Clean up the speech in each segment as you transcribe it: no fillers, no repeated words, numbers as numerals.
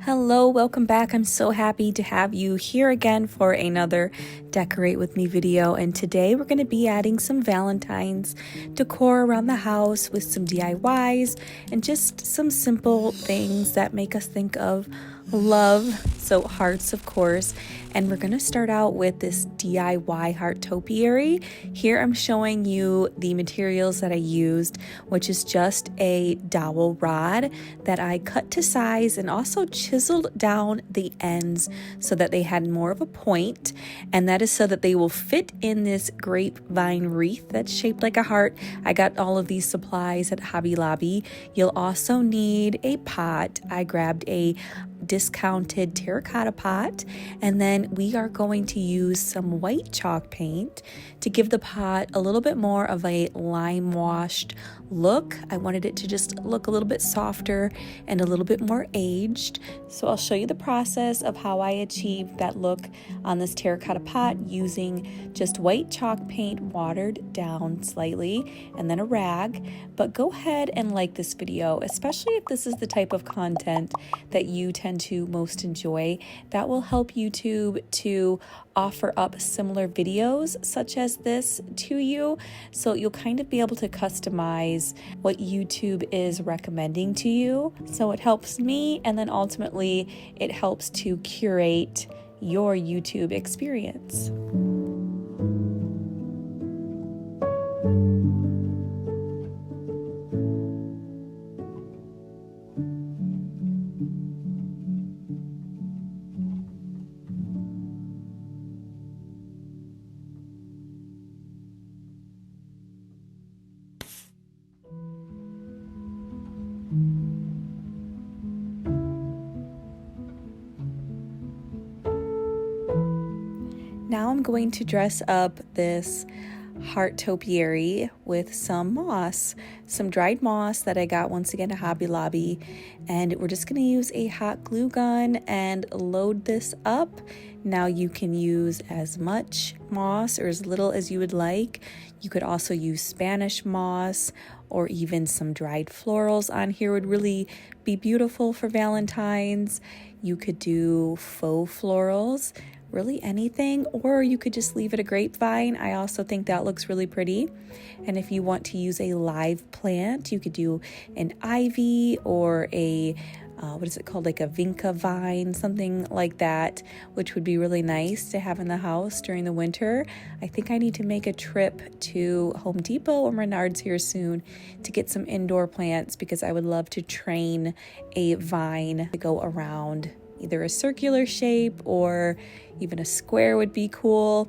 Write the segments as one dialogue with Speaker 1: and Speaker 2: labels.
Speaker 1: Hello, welcome back. I'm so happy to have you here again for another Decorate With Me video. And today we're going to be adding some Valentine's decor around the house with some DIYs and just some simple things that make us think of love. So hearts, of course. And we're going to start out with this DIY Heart Topiary. Here I'm showing you the materials that I used, which is just a dowel rod that I cut to size and also chiseled down the ends so that they had more of a point. And that is so that they will fit in this grapevine wreath that's shaped like a heart. I got all of these supplies at Hobby Lobby. You'll also need a pot. I grabbed a discounted terracotta pot, and then we are going to use some white chalk paint to give the pot a little bit more of a lime washed look. I wanted it to just look a little bit softer and a little bit more aged. So I'll show you the process of how I achieved that look on this terracotta pot using just white chalk paint watered down slightly and then a rag. But go ahead and like this video, especially if this is the type of content that you tend to most enjoy. That will help YouTube to offer up similar videos such as this to you, so you'll kind of be able to customize what YouTube is recommending to you. So it helps me, and then ultimately it helps to curate your YouTube experience. Now I'm going to dress up this Heart Topiary with some moss, some dried moss that I got once again at Hobby Lobby. And we're just going to use a hot glue gun and load this up. Now you can use as much moss or as little as you would like. You could also use Spanish moss, or even some dried florals on here would really be beautiful for Valentine's. You could do faux florals, really anything, or you could just leave it a grapevine. I also think that looks really pretty. And if you want to use a live plant, you could do an ivy or a what is it called, like a vinca vine, something like that, which would be really nice to have in the house during the winter. I think I need to make a trip to Home Depot or Menards here soon to get some indoor plants, because I would love to train a vine to go around. Either a circular shape or even a square would be cool.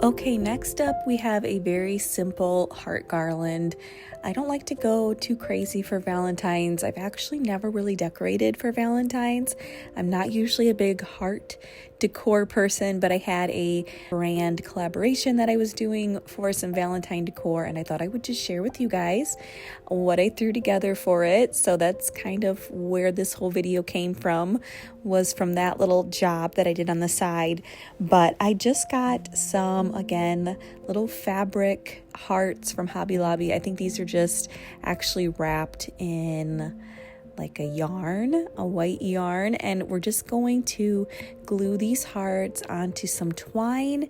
Speaker 1: Okay, next up we have a very simple heart garland. I don't like to go too crazy for Valentine's. I've actually never really decorated for Valentine's. I'm not usually a big heart decor person, but I had a brand collaboration that I was doing for some Valentine decor, and I thought I would just share with you guys what I threw together for it. So that's kind of where this whole video came from, was from that little job that I did on the side. But I just got some, again, little fabric hearts from Hobby Lobby. I think these are just actually wrapped in like a yarn, a white yarn, and we're just going to glue these hearts onto some twine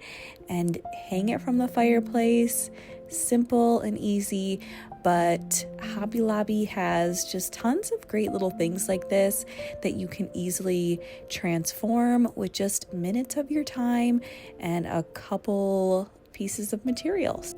Speaker 1: and hang it from the fireplace. Simple and easy, but Hobby Lobby has just tons of great little things like this that you can easily transform with just minutes of your time and a couple pieces of materials.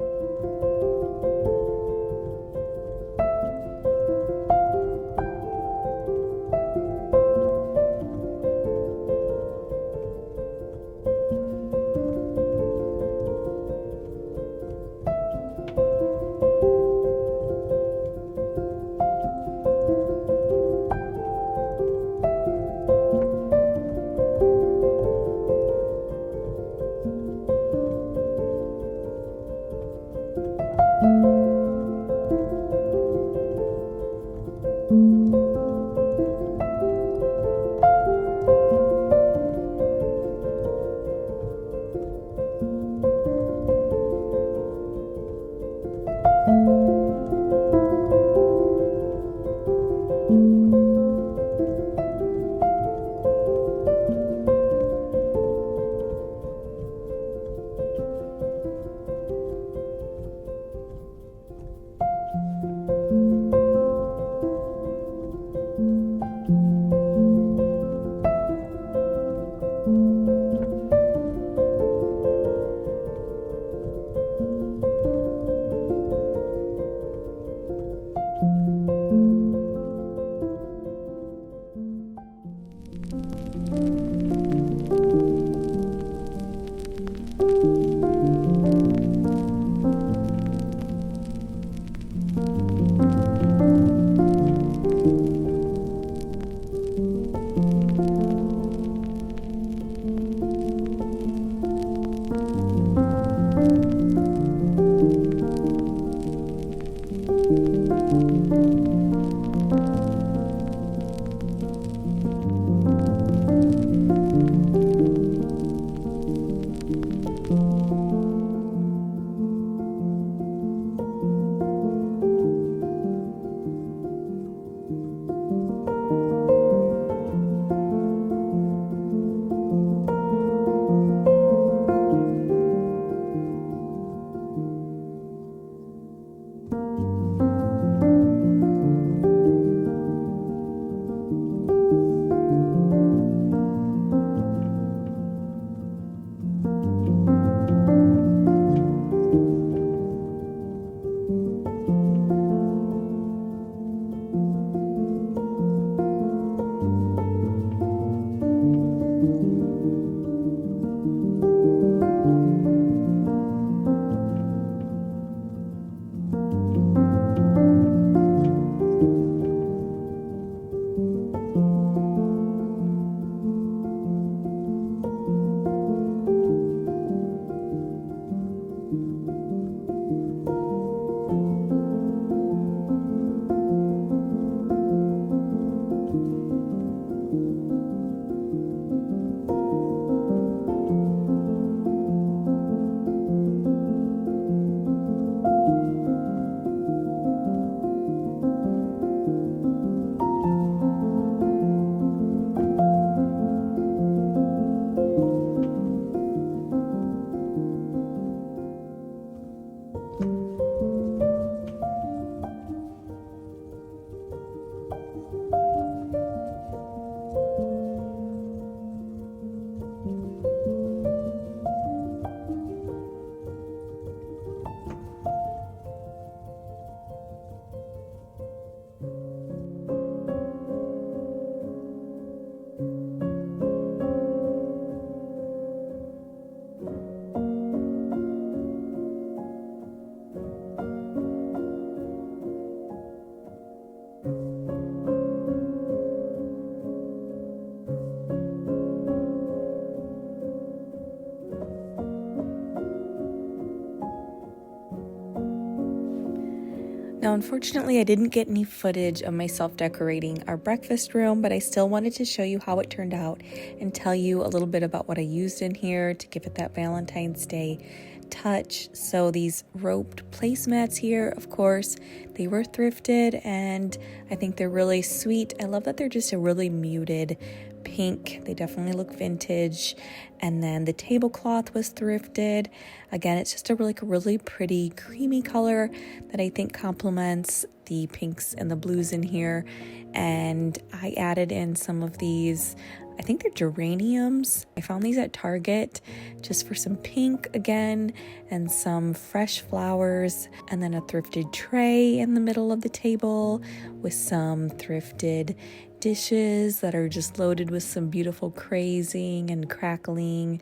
Speaker 1: Now, unfortunately, I didn't get any footage of myself decorating our breakfast room, but I still wanted to show you how it turned out and tell you a little bit about what I used in here to give it that Valentine's Day touch. So these roped placemats here, of course, they were thrifted and I think they're really sweet. I love that they're just a really muted pink. They definitely look vintage. And then the tablecloth was thrifted. Again, it's just a really pretty creamy color that I think complements the pinks and the blues in here. And I added in some of these, I think they're geraniums. I found these at Target just for some pink again and some fresh flowers, and then a thrifted tray in the middle of the table with some thrifted dishes that are just loaded with some beautiful crazing and crackling.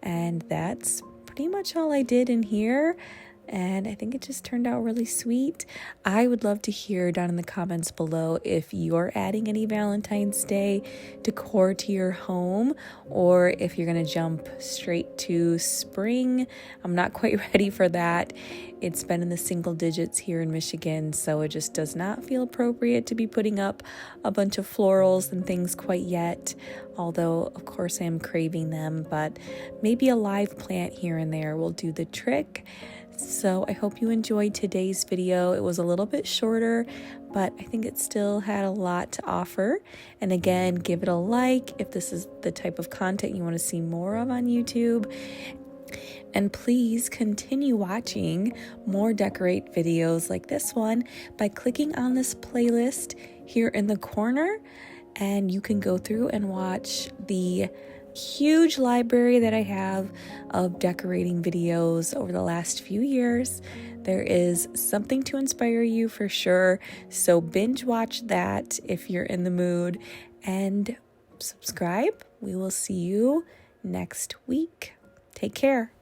Speaker 1: And that's pretty much all I did in here. And I think it just turned out really sweet. I would love to hear down in the comments below if you're adding any Valentine's Day decor to your home, or if you're gonna jump straight to spring. I'm not quite ready for that. It's been in the single digits here in Michigan, so it just does not feel appropriate to be putting up a bunch of florals and things quite yet. Although, of course, I am craving them, but maybe a live plant here and there will do the trick. So I hope you enjoyed today's video. It was a little bit shorter, but I think it still had a lot to offer. And again, give it a like if this is the type of content you want to see more of on YouTube. And please continue watching more decorate videos like this one by clicking on this playlist here in the corner, and you can go through and watch the huge library that I have of decorating videos over the last few years. There is something to inspire you for sure, so binge watch that if you're in the mood, and subscribe. We will see you next week. Take care.